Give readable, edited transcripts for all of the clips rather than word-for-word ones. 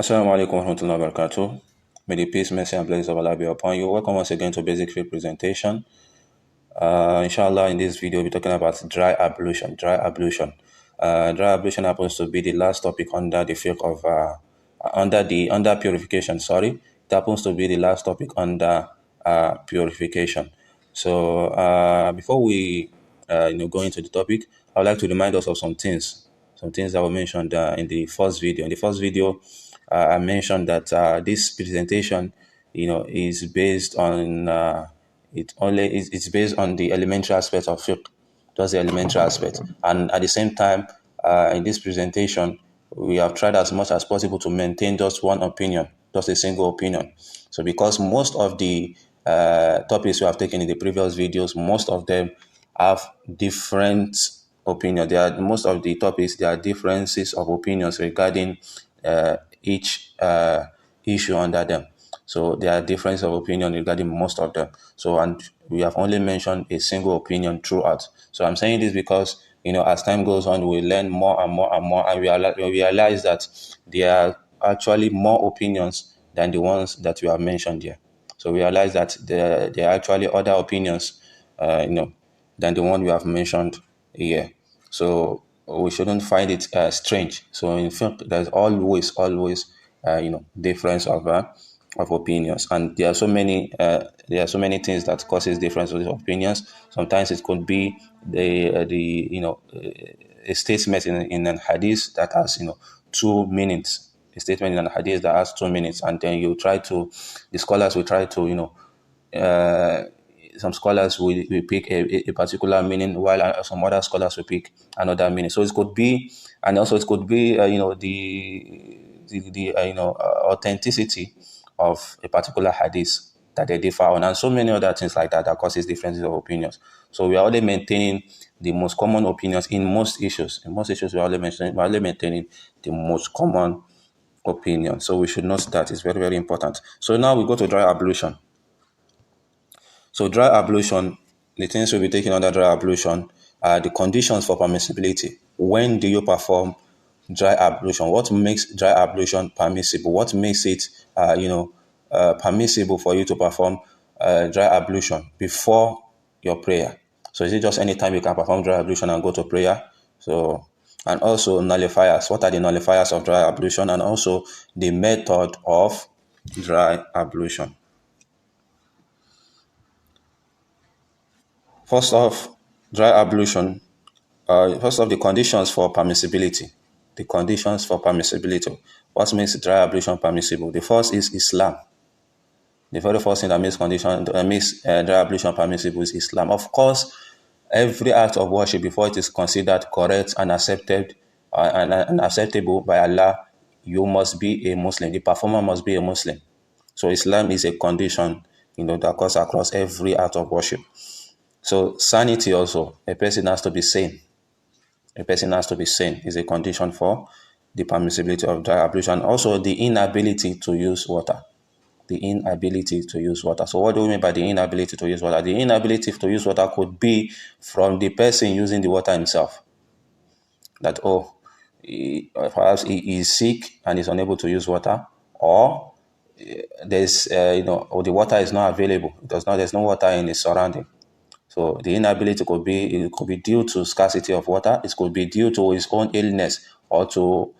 Assalamu alaikum wa rahmatullahi wa barakatuh. May the peace, mercy, and blessings of Allah be upon you. Welcome once again to Basic Fiqh Presentation. Inshallah, in this video, we'll be talking about dry ablution. Dry ablution. Dry ablution happens to be the last topic under the fiqh of under purification. Sorry, it happens to be the last topic under purification. So before we go into the topic, I would like to remind us of some things that were mentioned in the first video. In the first video, I mentioned that this presentation, is based on it's based on the elementary aspect of fiqh, just the elementary aspect, and at the same time, in this presentation, we have tried as much as possible to maintain just one opinion, just a single opinion. So, because most of the topics we have taken in the previous videos, most of them have different opinion. Most of the topics, there are differences of opinions regarding each issue under them. So there are differences of opinion regarding most of them. So, and we have only mentioned a single opinion throughout. So I'm saying this because, as time goes on, we learn more and more and more, and we realize that there are actually more opinions than the ones that we have mentioned here. So we realize that there are actually other opinions, than the one we have mentioned here. So we shouldn't find it strange. So in fact, there's always difference of opinions, and there are so many things that causes difference of opinions. Sometimes it could be a statement in an hadith that has two meanings. A statement in an hadith that has 2 minutes, and then the scholars will try to some scholars will pick a particular meaning, while some other scholars will pick another meaning. So it could be, and also it could be, the authenticity of a particular hadith that they differ on, and so many other things like that causes differences of opinions. So we are only maintaining the most common opinions in most issues. In most issues, we are only maintaining the most common opinion. So we should note that it's very, very important. So now we go to dry ablution. So dry ablution, the things we'll be taking under dry ablution are the conditions for permissibility. When do you perform dry ablution? What makes dry ablution permissible? What makes it, permissible for you to perform dry ablution before your prayer? So is it just any time you can perform dry ablution and go to prayer? So, and also nullifiers. What are the nullifiers of dry ablution? And also the method of dry ablution. First off, dry ablution. First off, the conditions for permissibility. The conditions for permissibility. What makes dry ablution permissible? The first is Islam. The very first thing that makes dry ablution permissible is Islam. Of course, every act of worship, before it is considered correct and accepted and acceptable by Allah, you must be a Muslim. The performer must be a Muslim. So Islam is a condition, that goes across every act of worship. So sanity also, a person has to be sane. A person has to be sane is a condition for the permissibility of dry ablution. Also, the inability to use water. The inability to use water. So what do we mean by the inability to use water? The inability to use water could be from the person using the water himself. That, perhaps he is sick and is unable to use water, or there's, or the water is not available. There's no water in his surrounding. So the inability could be due to scarcity of water. It could be due to his own illness, or due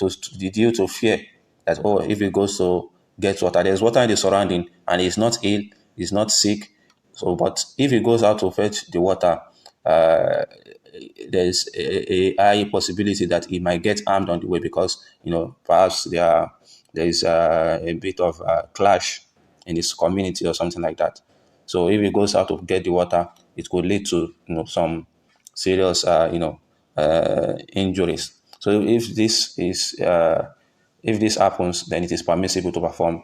to fear that, if he goes to get water, there's water in the surrounding and he's not ill, he's not sick. So, but if he goes out to fetch the water, there's a high possibility that he might get harmed on the way, because perhaps there is a bit of clash in his community or something like that. So if he goes out to get the water, it could lead to some serious injuries. So if this happens, then it is permissible to perform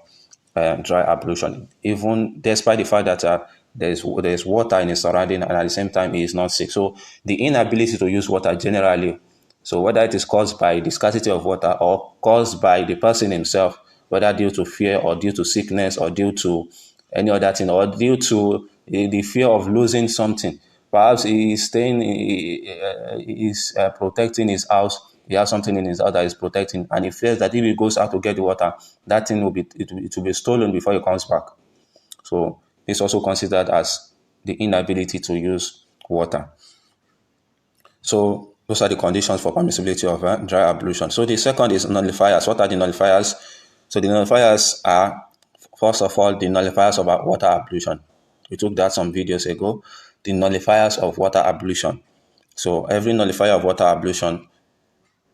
dry ablution, even despite the fact that there's water in his surrounding, and at the same time he is not sick. So the inability to use water generally, so whether it is caused by the scarcity of water or caused by the person himself, whether due to fear or due to sickness or due to any other thing, or due to the fear of losing something. Perhaps he is protecting his house he has something in his house that is protecting, and he fears that if he goes out to get the water, that thing will be stolen before he comes back. So it's also considered as the inability to use water. So those are the conditions for permissibility of dry ablution. So the second is nullifiers. What are the nullifiers? So the nullifiers are, first of all, the nullifiers of water ablution. We took that some videos ago. The nullifiers of water ablution. So every nullifier of water ablution,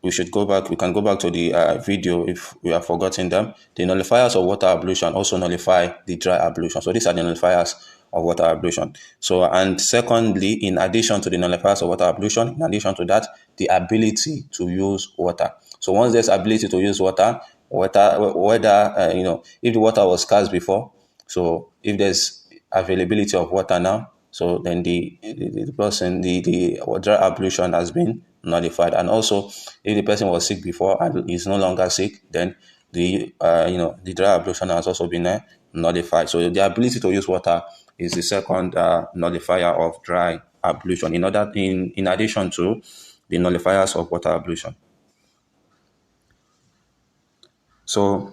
we can go back to the video if we have forgotten them. The nullifiers of water ablution also nullify the dry ablution. So these are the nullifiers of water ablution. So, and secondly, in addition to the nullifiers of water ablution, in addition to that, the ability to use water. So once there's ability to use water, whether if the water was scarce before, so if there's availability of water now, so then the person, the dry ablution has been nullified. And also, if the person was sick before and is no longer sick, then the dry ablution has also been nullified. So the ability to use water is the second nullifier of dry ablution. In addition to the nullifiers of water ablution. So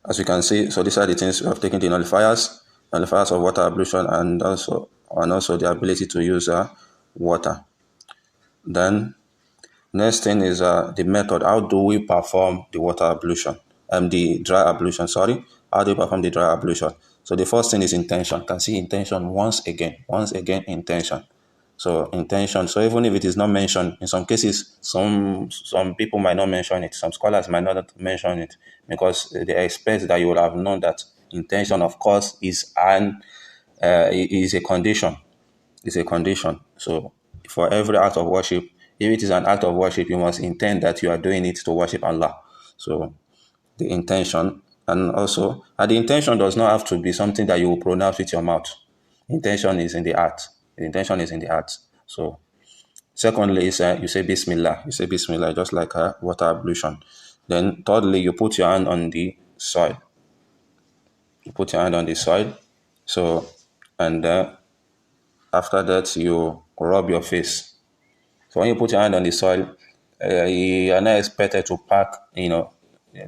as you can see, so these are the things we have taken: the nullifiers of water ablution, and also the ability to use water. Then next thing is the method. How do we perform the water ablution? The dry ablution, sorry. How do we perform the dry ablution? So the first thing is intention. You can see intention once again, intention. So intention. So even if it is not mentioned, in some cases, some people might not mention it. Some scholars might not mention it because they expect that you will have known that intention, of course, is a condition. It's a condition. So for every act of worship, if it is an act of worship, you must intend that you are doing it to worship Allah. So the intention, and also, the intention does not have to be something that you will pronounce with your mouth. Intention is in the heart. The intention is in the heart. So secondly is you say Bismillah. You say Bismillah just like water ablution. Then thirdly, you put your hand on the soil. You put your hand on the soil. So, and after that, you rub your face. So when you put your hand on the soil, you are not expected to pack,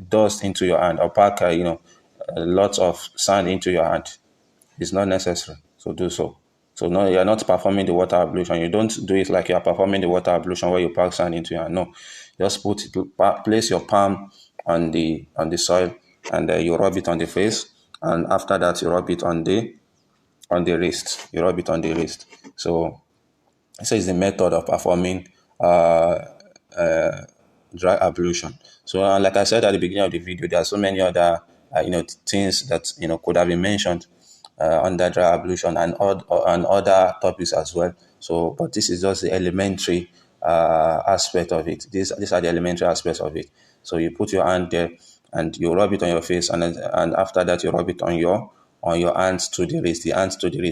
dust into your hand or pack, lots of sand into your hand. It's not necessary. So do so. So no, you are not performing the water ablution. You don't do it like you are performing the water ablution where you pack sand into your hand. No, just place your palm on the soil, and you rub it on the face, and after that you rub it on the wrist. You rub it on the wrist. So it's the method of performing dry ablution. So like I said at the beginning of the video, there are so many other things that could have been mentioned under dry ablution and other topics as well. So, but this is just the elementary aspect of it. These are the elementary aspects of it. So you put your hand there and you rub it on your face, and after that you rub it on your hands to the wrist,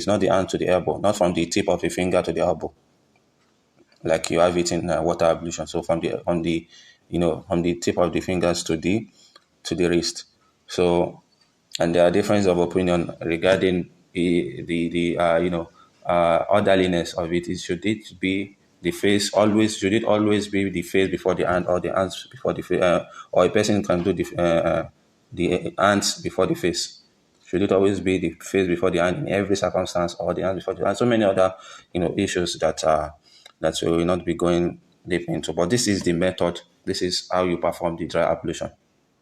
not the hand to the elbow, not from the tip of the finger to the elbow, like you have it in water ablution. So from the tip of the fingers to the wrist. So, and there are differences of opinion regarding the orderliness of it. Should it be the face always? Should it always be the face before the hand, or the hands before the face? Or a person can do the hands before the face? Should it always be the face before the hand in every circumstance, or the hands before the hand? So many other issues that we will not be going deep into. But this is the method. This is how you perform the dry ablution.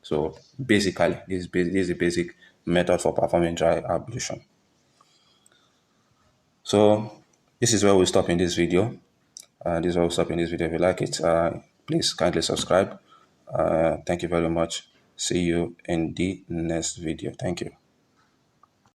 So basically, this is the basic method for performing dry ablution. So this is where we'll stop in this video. This is where we'll stop in this video. If you like it, please kindly subscribe. Thank you very much. See you in the next video. Thank you.